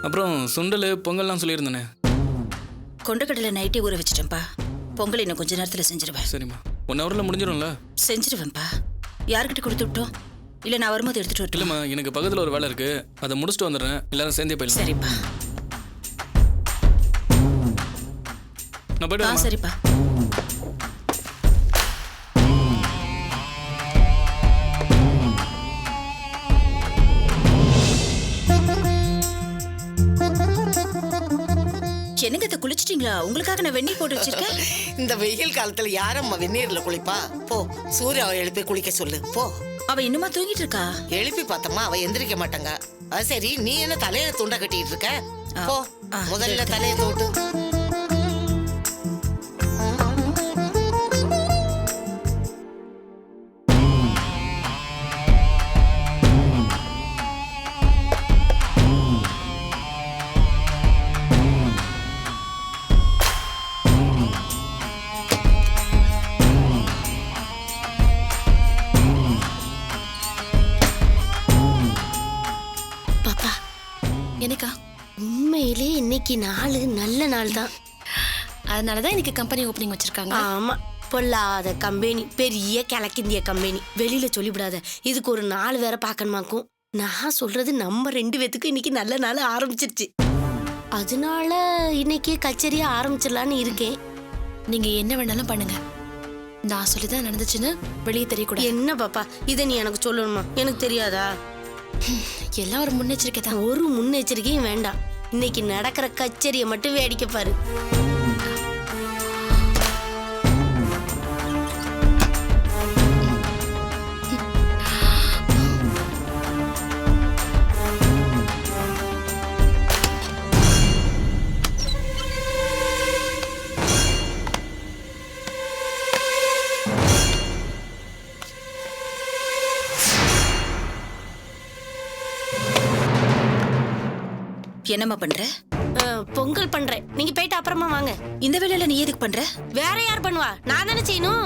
அப்புறம் சுண்டல் பொங்கல்லாம் சொல்லியிருந்தேனே. கொண்டக்கடலை நைட்டே ஊற வச்சிட்டேன்ப்பா. பொங்கல் இன்னும் கொஞ்ச நேரத்துல செஞ்சிருவேன். சரிம்மா, 1 ஹவர்ல முடிஞ்சிடும்ல? செஞ்சிருவேன்ப்பா. யார்கிட்ட கொடுத்து விட்டோம்? இல்ல நான் வரும்போது எடுத்துட்டு வரட்டுமா? இல்லம்மா, எனக்கு பக்கத்துல ஒரு வேலை இருக்கு, அதை முடிச்சுட்டு வந்துடுறேன். எல்லாரும் சேர்ந்தே போயிடலாம். சரிப்பா. நான் போயிட்டு வரேன். சரிப்பா. என்னங்க இதை குளிச்சிட்டீங்களா? உங்களுக்காக நான் வெந்நீர் போட்டு வச்சிருக்கேன். இந்த வெயில் காலத்துல யாரம்மா வெந்நீர்ல குளிப்பா? போ, சூர்யாவை எழுப்பி குளிக்க சொல்லு போ. அவ இன்னுமா தூங்கிட்டு இருக்கா? எழுப்பி பார்த்தம்மா, அவ எந்திரிக்க மாட்டாங்க. அது சரி, நீ என்ன தலையில துண்டை கட்டிட்டு இருக்க? போ, முதல்ல தலையை தோட்டு. எனக்கா உண்மையிலே இன்னைக்கு நாள் நல்ல நாள் தான். அதனாலதான் இன்னைக்கு கம்பெனி ஓப்பனிங் வச்சிருக்காங்க. ஆமா, பொல்லாத கம்பெனி, பெரிய கிழக்கிந்திய கம்பெனி. வெளியில சொல்லிவிடாத, இதுக்கு ஒரு நாள் வேற பாக்கணுமாக்கும். நான் சொல்றது நம்ம 2 பேத்துக்கும் இன்னைக்கு நல்ல நாள் ஆரம்பிச்சிருச்சு. அதனால இன்னைக்கு கச்சேரியா ஆரம்பிச்சிடலான்னு இருக்கேன். நீங்க என்ன வேணாலும் பண்ணுங்க, நான் சொல்லிதான் நடந்துச்சுன்னு வெளியே தெரியக்கூடாது. என்ன பாப்பா, இதை நீ எனக்கு சொல்லணுமா? எனக்கு தெரியாதா? எல்லாம் ஒரு முன்னெச்சரிக்கை தான். ஒரு முன்னெச்சரிக்கையும் வேண்டாம். இன்னைக்கு நடக்கிற கச்சேரியை மட்டும் வேடிக்கை பாரு. என்னம்மா பண்ற? பொங்கல் பண்றேன். நீங்க போயிட்டு அப்புறமா வாங்க. இந்த வேலையில நீ எதுக்கு பண்ற? வேற யார் பண்ணுவா? நான் தானே செய்யணும்.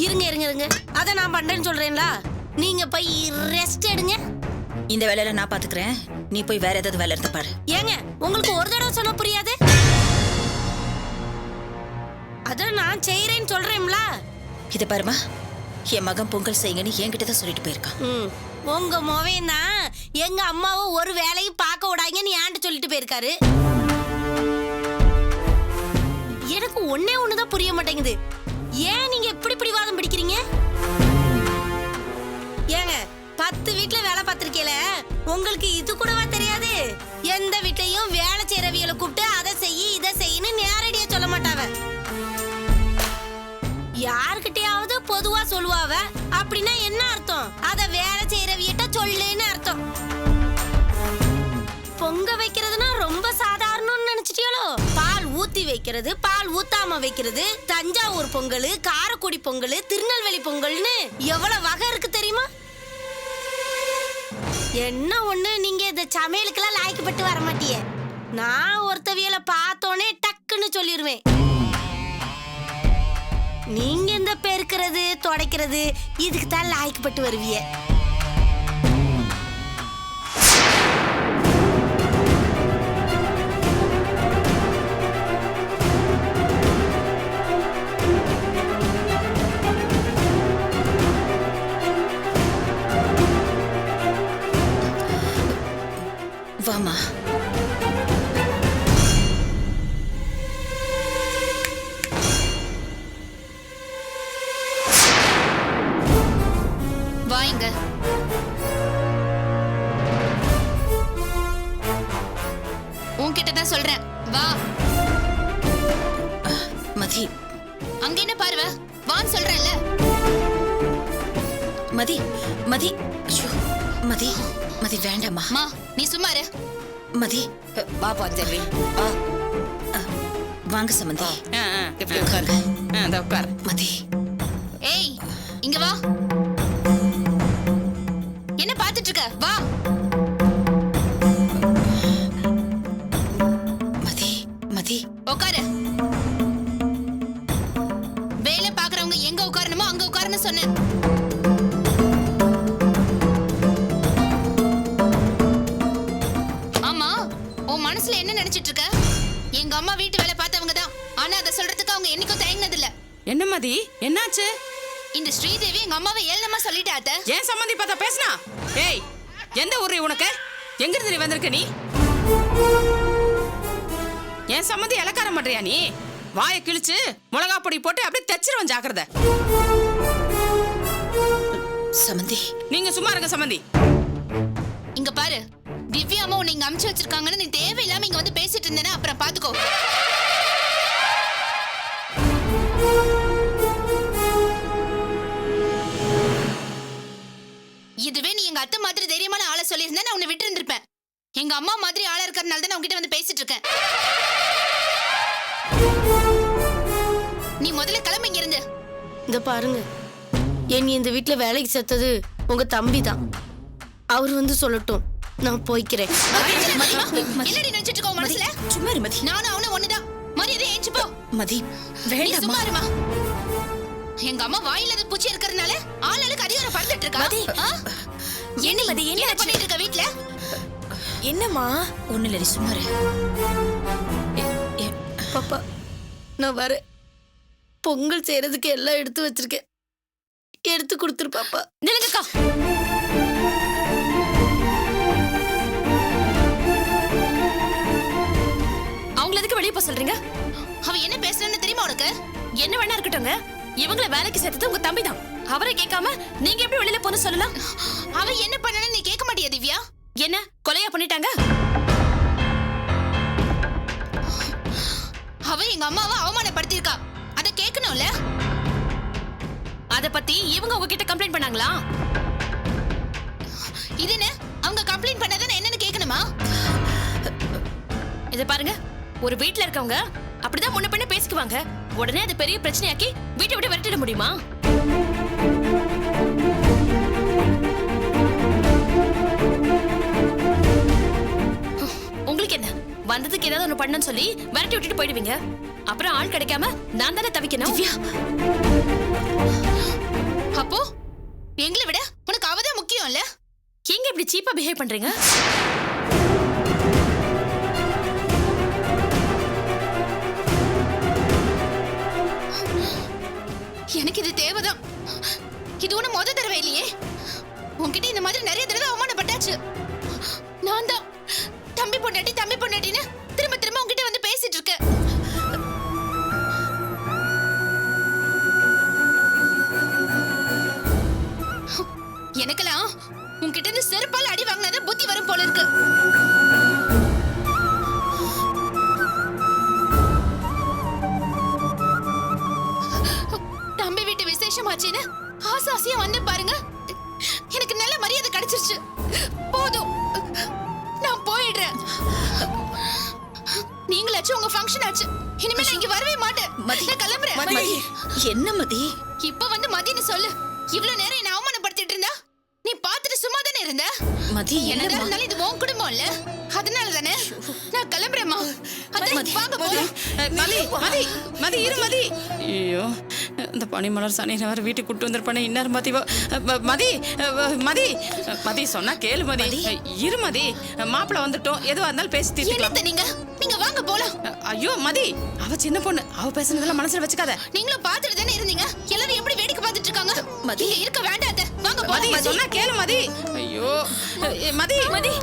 இருங்க இருங்க இருங்க, அத நான் பண்றேன்னு சொல்றேன்ல. நீங்க போய் ரெஸ்ட் எடுங்க. இந்த வேலையில நான் பாத்துக்கிறேன், நீ போய் வேற ஏதாவது வேலை எடுத்து பாரு. ஏங்க, உங்களுக்கு ஒரு தடவை சொன்னா புரியாது? அத நான் செய்யறேன்னு சொல்றேன்ல. இத பாருமா, என் மகன் பொங்கல் செய்யுங்கன்னு என்கிட்ட தான் சொல்லிட்டு போயிருக்கான். உங்க மோவன் தான் எங்க அம்மாவை ஒரு வேலையும் பார்க்க விடாங்கன்னு ஏன்ட்டு சொல்லிட்டு போயிருக்காரு. எனக்கு ஒண்ணுதான் புரிய மாட்டேங்குது. ஏன் நீங்க எப்படி பிடிவாதம் பிடிக்கிறீங்க? ஏங்க, 10 வீட்டுல வேலை பார்த்திருக்கேல, உங்களுக்கு இது கூடவா தெரியாது? எந்த வீட்லயும் வேலை செய்யறவியலை கூப்பிட்டு அதை செய்யி இதை செய்யன்னு நேரடியா சொல்ல மாட்டாவ. யாருக்கிட்டையாவது பொதுவா சொல்லுவாவ. அப்படின்னா என்ன அர்த்தம்? அத வேலை செய்யறவியிட்ட சொல்லுன்னு அர்த்தம். பொங்க வைக்கிறதுனா ரொம்ப சாதாரணம்னு நினைச்சிட்டியாலோ? பால் ஊத்தி வைக்கிறது, பால் ஊத்தாம வைக்கிறது, தஞ்சாவூர் பொங்கல், காரைக்குடி பொங்கல், திருநெல்வேலி பொங்கல்னு எவ்வளவு வகை இருக்கு தெரியுமா? என்ன ஒண்ணு, நீங்க இந்த சமையலுக்கெல்லாம் லாய்க்கப்பட்டு வர மாட்டியே. நான் ஒருத்தவியலை பார்த்தோன்னே டக்குன்னு சொல்லிடுவேன். நீங்க இந்த பெருக்கிறது துடைக்கிறது இதுக்கு தான் லாய்க்கப்பட்டு வருவிய. வாமா. வாங்க. உன்கிட்ட தான் சொல்றேன், வா. மதி, அங்க என்ன பார்வை? வான்னு சொல்றேன்ல. மதி மதி, ஐயோ மதி, மதி வேண்டாமா. மா, நீ சும்மா இரு. மதி, வா பாஞ்சலி, வாங்க சம்பந்தி. எப்படி உட்காரு? மதி, ஏய், இங்க வா. என்ன பார்த்துட்டு இருக்க? வா. மதி மதி, உட்காரு. வேலை பாக்குறவங்க எங்க உட்காரணுமோ அங்க உட்காருன்னு சொன்னேன். என்ன நினைச்சிட்டு இருக்க? எங்க அம்மா வீட்டு வேலை பார்த்தவங்க தான். ஆனா அதை சொல்றதுக்கு அவங்க என்னைக்கும் தயங்கினது இல்ல. என்ன மதி, என்னாச்சு? இந்த ஸ்ரீதேவி எங்க அம்மாவை ஏளனமா சொல்லிட்டா அத்தை. ஏன் சம்மந்தி பார்த்தா பேசுனா? ஏய், எந்த ஊரு உனக்கு? எங்க இருந்து நீ வந்திருக்க நீ? ஏன் சம்மந்தி இலக்காரம் பண்றியா நீ? வாயை கிழிச்சு மிளகா பொடி போட்டு அப்படியே தச்சிருவன், ஜாக்கிரதை. சமந்தி, நீங்க சும்மா இருங்க சம்மந்தி. இங்க பாரு, திவ்யா அம்மா உன்னை இங்க அமுச்சு வச்சிருக்காங்கன்னு நீ தேவையில்லாம இங்க வந்து பேசிட்டு இருந்தேன்னா அப்புறம் பாத்துக்கோ. இதுவே நீ எங்க அத்தை மாதிரி தைரியமான ஆளை சொல்லியிருந்தா நான் உன்னை விட்டு இருந்திருப்பேன். எங்க அம்மா மாதிரி ஆளா இருக்கறதுனால தான் நான் உன்கிட்ட வந்து பேசிட்டு இருக்கேன். நீ முதல்ல கிளம்பி இங்க இருந்து. இந்த பாருங்க, என்னை இந்த வீட்ல வேலைக்கு சேர்த்தது உங்க தம்பி தான். அவர் வந்து சொல்லட்டும், நான் போய்க்கிறேன். என்னடி நினைச்சிட்டு இருக்கோ மனசுல? சும்மா இரு மதி. நானும் அவனும் ஒண்ணுதான். மரியாதை ஏஞ்சி போ. மதி, நீ வேண்டாம். சும்மா இருமா. எங்க அம்மா வாயில அது பூச்சி இருக்கறனால ஆளுக்கு அதிகாரம் படுத்துட்டு இருக்கா. மதி. ஆ? என்ன மதி, என்ன பண்ணிட்டு இருக்க வீட்ல? என்னம்மா? ஒண்ணு இல்ல, நீ சும்மா இரு. பாப்பா, நான் வரேன். பொங்கல் செய்யறதுக்கு எல்லாம் எடுத்து வச்சிருக்கேன். எடுத்து கொடுத்துரு பாப்பா. நிலுங்கக்கா. அவங்கள எதுக்கு வெளியே போக சொல்றீங்க? அவ என்ன பேசுறன்னு தெரியுமா உனக்கு? என்ன வேணா இருக்கட்டும்ங்க, இவங்கள வேலைக்கு சேர்த்தது உங்க தம்பி தான். அவரை கேட்காம நீங்க எப்படி வெளியில போன்னு சொல்லலாம்? அவ என்ன பண்ணனு நீ கேட்க மாட்டியா திவ்யா? என்ன கொலையா பண்ணிட்டாங்க? அவ எங்க அம்மாவை அவமானப்படுத்திருக்கா. அத கேட்கணும்ல. அத பத்தி இவங்க உங்ககிட்ட கம்ப்ளைண்ட் பண்ணாங்களா? இது என்ன, அவங்க கம்ப்ளைண்ட் பண்ணாதான் என்னன்னு கேட்கணுமா? இத பாருங்க, ஒரு வீட்ல இருக்கவங்க அப்படிதான் முன்ன பின்ன பேசிக்குவாங்க. உடனே அது பெரிய பிரச்சனையாக்கி வீட்டை விட்டு விரட்டிட முடியுமா? உங்களுக்கு என்ன, வந்ததுக்கு ஏதாவது ஒண்ணு பண்ணணும்னு சொல்லி விரட்டி விட்டுட்டு போயிடுவீங்க. அப்புறம் ஆள் கிடைக்காம நான் தானே தவிக்கணும். அப்போ எங்களை விட உனக்கு அவதான் முக்கியம் இல்ல? எங்க இப்படி சீப்பா பிஹேவ் பண்றீங்க? எனக்கு இது தேவைதான். இது ஒண்ணு முத தடவை இல்லையே. உன்கிட்ட இந்த மாதிரி நிறைய தடவை அவமானப்பட்டாச்சு. நான் தான் தம்பி பொண்டாட்டின்னு திரும்ப திரும்ப உன்கிட்ட வந்து பேசிட்டு இருக்கேன். எனக்கெல்லாம் உன்கிட்ட இருந்து செருப்பால அடி வாங்கினாதான் புத்தி வரும் போல இருக்கு. தம்பி வீட்டு விசேஷமாச்சுன்னு ஆசாசியா வந்து பாருங்க. எனக்கு நல்ல மரியாதை கிடைச்சிருச்சு. போதும், நான் போயிடுறேன். நீங்களாச்சும் உங்க ஃபங்க்ஷன் ஆச்சு. இனிமே நான் இங்க வரவே மாட்டேன். நான் கிளம்புறேன். மதி, என்ன மதி? இப்ப வந்து மதின்னு சொல்லு. இவ்வளவு நேரம் என்ன அவமானப்படுத்திட்டு இருந்தா நீ பாத்துட்டு சும்மா தானே இருந்த? மதி, என்னடா இருந்தாலும் இது உன் குடும்பம் இல்ல, அதனால தானே நான் கிளம்புறேம்மா. வாங்க போலாம். மதி மதி மதி இரு மதி. ஐயோ, இந்த பனிமலர் சனி வேற வீட்டுக்கு கூட்டு வந்திருப்பானே. இன்னார் மதி மதி மதி மதி சொன்னா கேளு மதி. இரு மதி, மாப்பிள்ள வந்துட்டோம், எதுவா இருந்தாலும் பேசி தீர்த்துக்கலாம். என்னத்த நீங்க வாங்க போலாம். ஐயோ மதி, அவ சின்ன பொண்ணு, அவ பேசுனதெல்லாம் மனசுல வச்சுக்காத. நீங்களும் பாத்துட்டு தானே இருந்தீங்க. எல்லாரும் எப்படி வேடிக்கை பார்த்துட்டு இருக்காங்க. மதி, இங்க இருக்க வேண்டாத. வாங்க மதி போலாம். சொன்னா கேளு மதி. ஐயோ மதி மதி.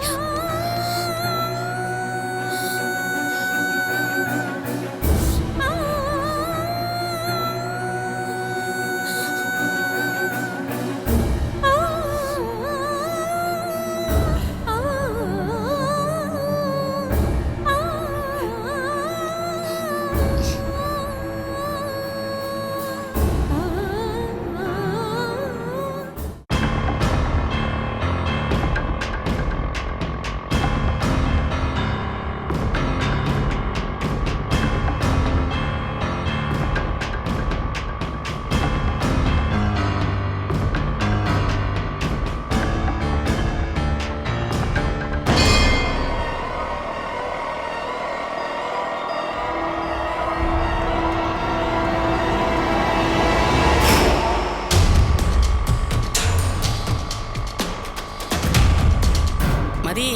மதி,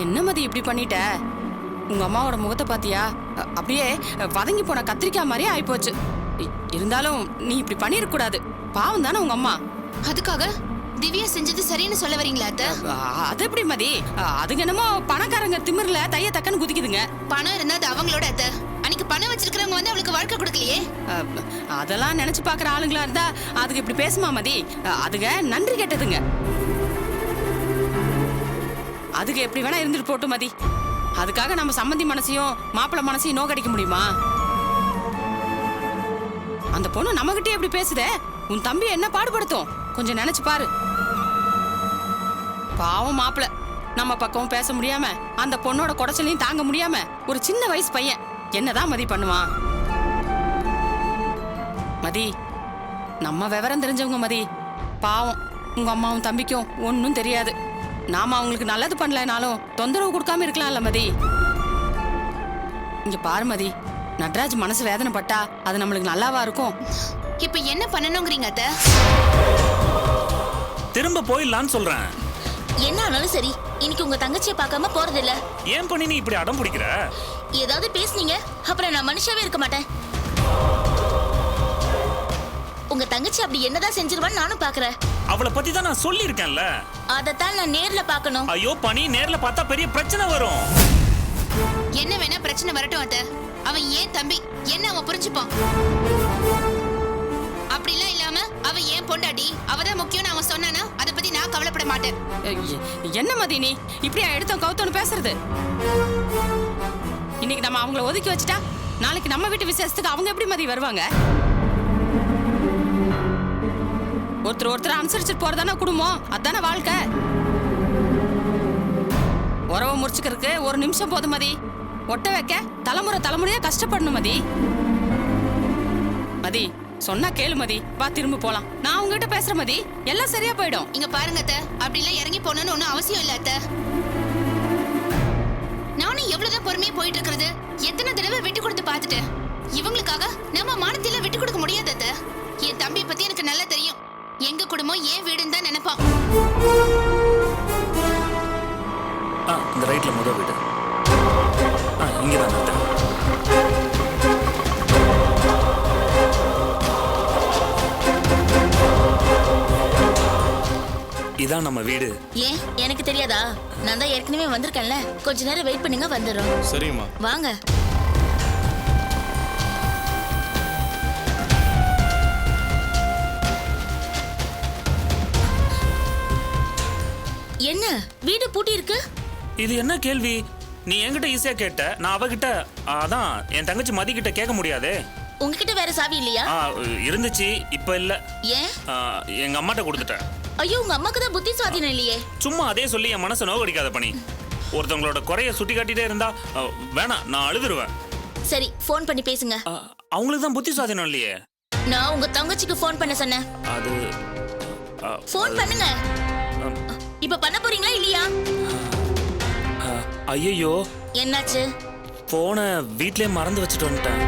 என்ன மதி இப்படி பண்ணிட்ட? உங்க அம்மாவோட முகத்தை பாத்தியா? அப்படியே வதங்கி போன கத்திரிக்காய் மாதிரியே ஆயிப்போச்சு. இருந்தாலும் நீ இப்படி பண்ணிருக்க கூடாது. பாவம் தானே உங்க அம்மா. அதுக்காக திவ்யா செஞ்சது சரின்னு சொல்ல வரீங்களா அத்தை? அது எப்படி மதி? அதுங்க என்னமோ பணக்காரங்க திமிர்ல தைய தக்கன்னு குதிக்குதுங்க. பணம் இருந்தா அது அவங்களோட அத்தை. அன்னைக்கு பணம் வச்சிருக்கிறவங்க வந்து அவளுக்கு வாழ்க்கை கொடுக்கலையே. அதெல்லாம் நினைச்சு பாக்குற ஆளுங்களா இருந்தா அதுக்கு இப்படி பேசுமா மதி? அதுங்க நன்றி கெட்டதுங்க. அதுக்கு எப்படி வேணா இருந்துட்டு போட்டு மதி. அதுக்காக நம்ம சம்மந்தி மனசையும் மாப்பிள்ளை மனசையும் நோக்கடிக்க முடியுமா? அந்த பொண்ணு நம்மகிட்டே எப்படி பேசுதே? உன் தம்பி என்ன பாடுபடுத்தும் கொஞ்சம் நினைச்சு பாரு. பாவம் மாப்பிள்ளை நம்ம பக்கமும் பேச முடியாம அந்த பொண்ணோட குடைச்சலையும் தாங்க முடியாம ஒரு சின்ன வயசு பையன் என்னதான் மதி பண்ணுவான்? மதி, நம்ம விவரம் தெரிஞ்சவங்க மதி. பாவம் உங்க அம்மாவும் தம்பிக்கும் ஒன்னும் தெரியாது. நாம அவங்களுக்கு நல்லது பண்ணலனாலும் தொந்தரவு கொடுக்காம இருக்கலாம்ல மதி. இங்க பாரு மதி, நட்ராஜ் மனசு வேதனைப்பட்டா அது நம்மளுக்கு நல்லாவா இருக்கும்? இப்ப என்ன பண்ணணுங்கிறீங்க அத்தை? திரும்ப போயிடலான்னு சொல்றேன். என்ன ஆனாலும் சரி, இன்னைக்கு உங்க தங்கச்சியை பார்க்காம போறது இல்ல. ஏன் பண்ணி நீ இப்படி அடம் பிடிக்கிற? ஏதாவது பேசுனீங்க அப்புறம் நான் மனுஷாவே இருக்க மாட்டேன். உங்க தங்கச்சி அப்படி என்னதான் செஞ்சிருவான்னு நானும் பாக்குறேன். அவளை பத்தி தான் நான் சொல்லி இருக்கேன்ல. அதத்தான் நான் நேர்ல பார்க்கணும். ஐயோ பனி, நேர்ல பார்த்தா பெரிய பிரச்சனை வரும். என்ன வேணா பிரச்சனை வரட்டும் அத்தை. அவன் ஏன் தம்பி, என்ன அவன் புரிஞ்சுப்பான். அப்படிலாம் இல்லாம அவ ஏன் பொண்டாட்டி, அவதான் முக்கியம்னு அவன் சொன்னானா அதை பத்தி நான் கவலைப்பட மாட்டேன். என்ன மதி நீ இப்படியா எடுத்தோம் கவுத்தோன்னு பேசுறது? இன்னைக்கு நம்ம அவங்கள ஒதுக்கி வச்சுட்டா நாளைக்கு நம்ம வீட்டு விசேஷத்துக்கு அவங்க எப்படி மதி வருவாங்க? ஒருத்தர் அனுசரிச்சுட்டு போறதானே குடும்பம், அதானே வாழ்க்கை. உறவை முடிச்சுக்கிறதுக்கு ஒரு நிமிஷம் போதும் மதி. ஒட்ட வைக்க தலைமுறையா கஷ்டப்படணும் மதி. மதி சொன்னா கேளு மதி, வா திரும்ப போலாம். நான் உங்ககிட்ட பேசுற மதி, எல்லாம் சரியா போயிடும். இங்க பாருங்க அத்தை, அப்படிலாம் இறங்கி போகணும்னு ஒன்னும் அவசியம் இல்ல அத்தை. நானும் எவ்வளவுதான் பொறுமையா போயிட்டு இருக்கிறது. எத்தனை தடவை விட்டு கொடுத்து பார்த்துட்டேன். இவங்களுக்காக நம்ம மானத்தில விட்டு கொடுக்க முடியாது அத்தை. என் தம்பியை பத்தி எனக்கு நல்லா தெரியும். எங்க குடும்பம் ஏன் வீடுன்னு தான் நினைப்பான். இந்த ரைட்ல முதல் வீடு. இங்கதான். இதான் நம்ம வீடு. ஏன் எனக்கு தெரியாதா? நான் தான் ஏற்கனவே வந்திருக்கேன்ல. கொஞ்ச நேரம் வெயிட் பண்ணுங்க, வந்துடுறோம். சரிம்மா. வாங்க. என்ன வீடு பூட்டி இருக்கு? இது என்ன கேள்வி? நீ என்கிட்ட ஈஸியா கேட்ட, நான் அவகிட்ட அதான் என் தங்கச்சி மதி கிட்ட கேட்க முடியாதே. உங்ககிட்ட வேற சாவி இல்லையா? இருந்துச்சு, இப்ப இல்ல. ஏன்? எங்க அம்மாட்ட கொடுத்துட்டேன். ஐயோ, உங்க அம்மாக்கு தான் புத்தி சுவாதீனம் இல்லையே. சும்மா அதே சொல்லி என் மனசை நோக்கடிக்காத பண்ணி. ஒருத்தவங்களோட குறைய சுட்டி காட்டிட்டே இருந்தா வேணாம், நான் அழுதுருவேன். சரி, ஃபோன் பண்ணி பேசுங்க. அவங்களுக்கு தான் புத்தி சுவாதீனம் இல்லையே. நான் உங்க தங்கச்சிக்கு ஃபோன் பண்ண சொன்னேன். அது ஃபோன் பண்ணுங்க. இப்ப பண்ண போறீங்களா இல்லையா? ஐயோ, என்னாச்சு? போனை வீட்லயே மறந்து வச்சுட்டு வந்துட்டேன்.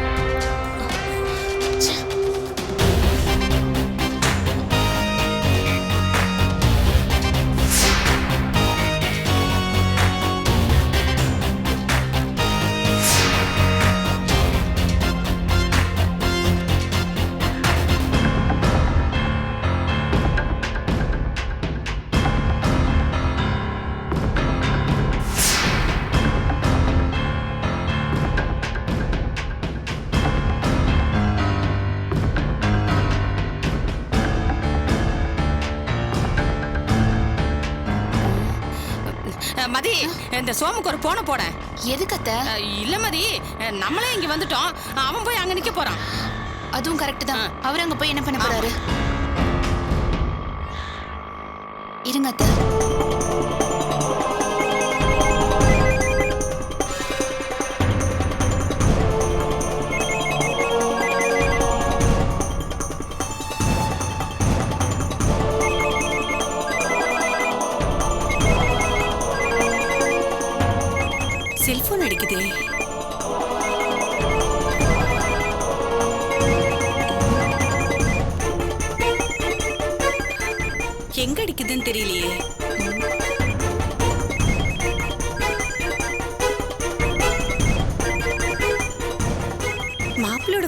மதி, இந்த சோமுக்கு ஒரு போன போட. எதுக்கு அத்தை? இல்ல மதி, நம்மளே இங்க வந்துட்டோம். அவன் போய் அங்க நிக்க போறான். அதுவும் கரெக்ட் தான். அவர் அங்க போய் என்ன பண்ண போறாரு? இருங்க அத்தை. செல்போன் அடிக்குதே. எங்க அடிக்குதுன்னு தெரியலையே.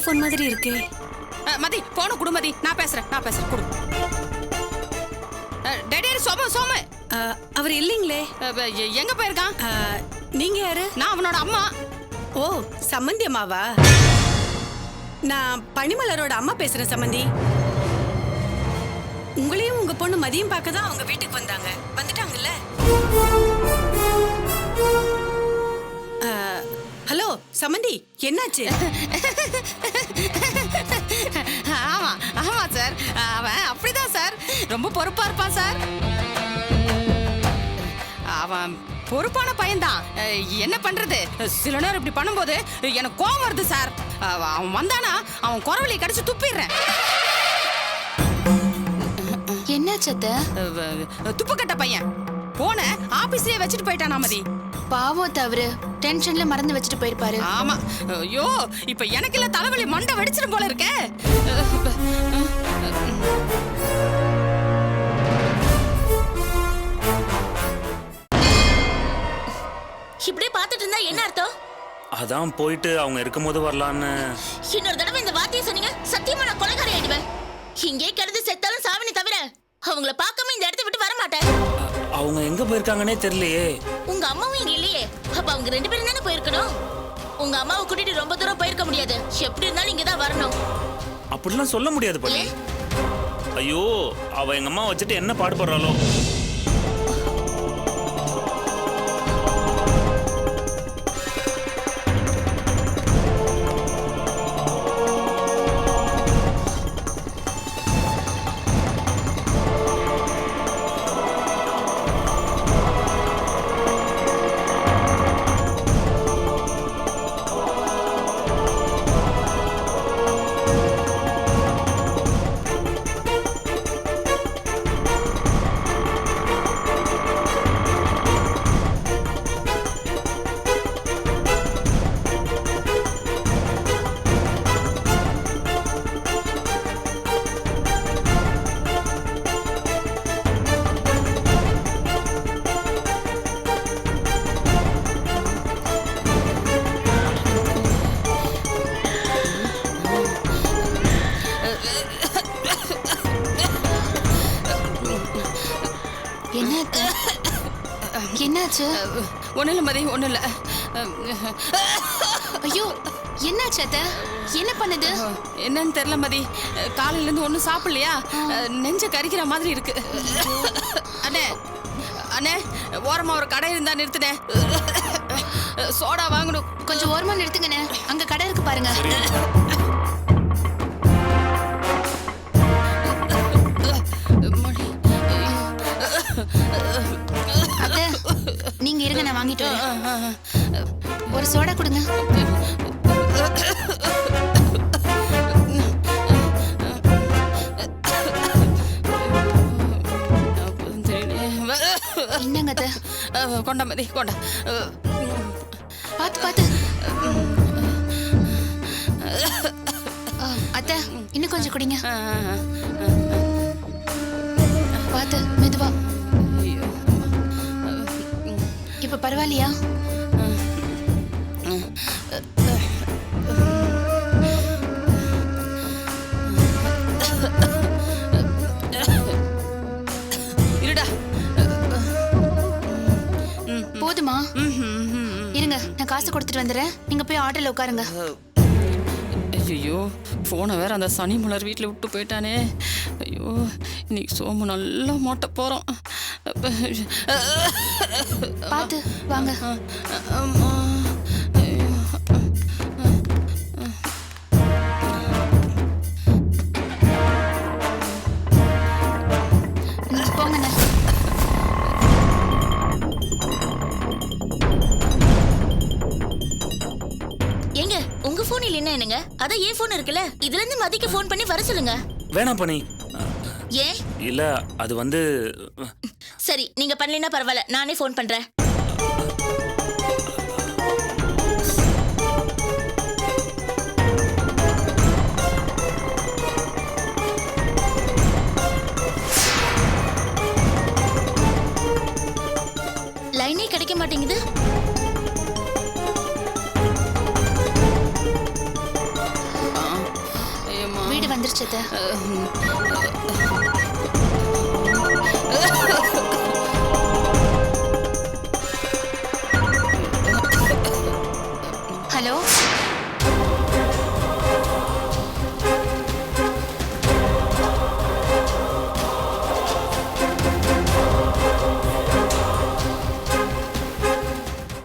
ஃபோன் மாதிரி இருக்கே. மதி போன குடு மதி, நான் பேசுறேன் குடு. டேடி சோமு அவர் இல்லைங்களே. எங்க போயிருக்கான்? நீங்க யாரு? நான் அவனோட அம்மா. ஓ, சம்மந்தி அம்மாவா? நான் பனிமலரோட அம்மா பேசுறேன் சம்மந்தி. உங்களையும் உங்க பொண்ணு மதியம் பார்க்க தான் அவங்க வீட்டுக்கு வந்தாங்க. வந்துட்டாங்கல்ல? ஹலோ சம்மந்தி, என்னாச்சு? ஆமா சார், அவன் அப்படிதான் சார், ரொம்ப பொறுப்பா இருப்பான் சார். அவன் பொறுப்பான பையன்தான். என்ன பண்றது, சில நேரம் இப்படி பண்ணும்போது எனக்கு கோவம் வருது சார். அவன் வந்தானா அவன் குரவலியை கடிச்சு துப்பிடுறேன். என்னாச்சு அத்தை? துப்புக்கட்ட பையன் போன ஆபீஸ்லயே வச்சுட்டு போயிட்டான் மதி. பாவம் தவறு, டென்ஷன்ல மறந்து வச்சுட்டு போயிருப்பாரு. ஆமா. ஐயோ, இப்ப எனக்கு இல்ல தலைவலி மண்டை வெடிச்சிடும் போல இருக்கே. இப்படியே பார்த்துட்டு இருந்தா என்ன அர்த்தம்? அதான் போயிட்டு அவங்க இருக்கும்போது வரலான்னு. இன்னொரு தடவை இந்த வார்த்தையை சொன்னீங்க, சத்தியமா நான் கொலைகாரி ஆயிடுவேன். இங்கே கிடந்து செத்தாலும் சாவினி தவிர அவங்கள பார்க்காம இந்த இடத்தை விட்டு வர மாட்டேன். அவங்க எங்க போயிருக்காங்கன்னே தெரியலையே. உங்க அம்மாவும் இங்க இல்லையே, அப்ப அவங்க 2 பேரும் தானே போயிருக்கணும். உங்க அம்மாவை கூட்டிட்டு ரொம்ப தூரம் போயிருக்க முடியாது. எப்படி இருந்தாலும் இங்க தான் வரணும். அப்படிலாம் சொல்ல முடியாது பண்ணி. ஐயோ, அவ எங்க அம்மா வச்சுட்டு என்ன பாடுபடுறாளோ. என்னாச்சு? ஒண்ணு இல்ல மதி, ஒண்ணு இல்ல. ஐயோ, என்னாச்சு அத்தை? என்ன பண்ணுது? என்னன்னு தெரியல மதி, காலையில இருந்து ஒண்ணும் சாப்பிடலையா, நெஞ்ச கரிக்கிற மாதிரி இருக்கு. அண்ணே அண்ணே, ஓரமா ஒரு கடை இருந்தா நிறுத்துனே, சோடா வாங்கணும். கொஞ்சம் ஓரமா நிறுத்துங்கண்ணே, அங்க கடை இருக்கு பாருங்க. அத்தை, நீங்க இருங்க, நான் வாங்கிட்டு வரேன். ஒரு சோடா கொடுங்க. என்னங்க அத்தை? கொண்டா மதி, கொண்டா. பாத்து பாத்து. அத்தை, இன்னும் கொஞ்சம் குடிங்க. பாத்து, மெதுவா. இப்ப பரவாயில்லையா? இருடா. போதுமா? இருங்க, நான் காசு கொடுத்துட்டு வந்துடுறேன். நீங்க போய் ஆட்டோல உட்காருங்க. ஐயோ, போனை வேற அந்த சனி மலர் வீட்டில் விட்டு போயிட்டானே. ஐயோ, இன்னைக்கு சோமு நல்லா மோட்ட போறோம். பாத்து வாங்க. போங்கண்ணே. ஏங்க, உங்க போன் இல்லைன்னா என்னங்க? அதான் ஏன் போன் இருக்குல்ல, இதுல இருந்து மதிக்கு போன் பண்ணி வர சொல்லுங்க. வேணாம் பண்ணி. ஏன்? இல்ல, அது வந்து. சரி, நீங்க பண்ணலைன்னா பரவாயில்ல, நானே போன் பண்றேன். லைனே கிடைக்க மாட்டேங்குது. ஆயிடுச்சு அத்தை.